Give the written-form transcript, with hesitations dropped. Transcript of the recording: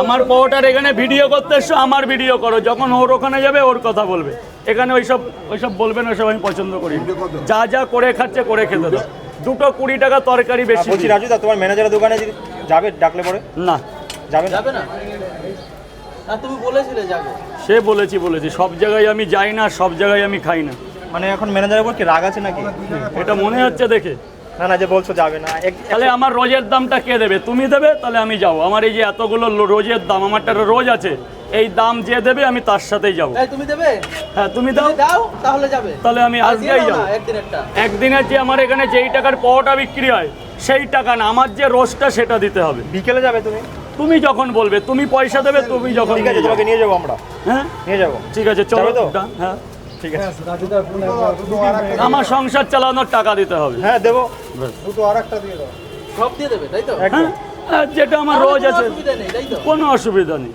আমার পাওয়াটার এখানে ভিডিও করতে এসছো, আমার ভিডিও করো, যখন ওর ওখানে যাবে ওর কথা বলবে। এখানে ওইসব বলবেন, ওইসব আমি পছন্দ করি। যা যা করে খাচ্ছে করে খেতে দাও। 220 টাকা তরকারি বেশি। বলছি রাজু দা, তোমার ম্যানেজারের দোকানে যাবে ডাকলে পরে? না, যাবে না। তুমি বলেছিলে যাবে। সে বলেছি সব জায়গায় আমি যাই না, সব জায়গায় আমি খাই না। মানে এখন ম্যানেজারের উপর কি রাগ আছে নাকি? এটা মনে হচ্ছে দেখে। না যে বলছো যাবে না। তাহলে আমার রোজের দামটা কে দেবে? তুমি দেবে, তাহলে আমি যাবো। আমার এই যে এতগুলো রোজের দাম, আমারটা রোজ আছে, এই দাম যে দেবে আমি তার সাথেই যাবো। তুমি দেবে? হ্যাঁ, তুমি দাও তাহলে যাবে। তাহলে আমি আজকেই যাবো। একদিনের যে আমার এখানে যেই টাকার পাওয়াটা বিক্রি হয় সেই টাকা না, আমার যে রোজটা সেটা দিতে হবে। বিকেলে যাবে তুমি? তুমি যখন বলবে, তুমি পয়সা দেবে, তুমি যখন। ঠিক আছে, তোমাকে নিয়ে যাবো আমরা। হ্যাঁ নিয়ে যাবো। ঠিক আছে, চলো তো। হ্যাঁ ঠিক আছে। আমার সংসার চালানোর টাকা দিতে হবে। হ্যাঁ দেবো। সব দিয়ে দেবে, তাই তো? হ্যাঁ, যেটা আমার রোজ আছে, কোনো অসুবিধা নেই।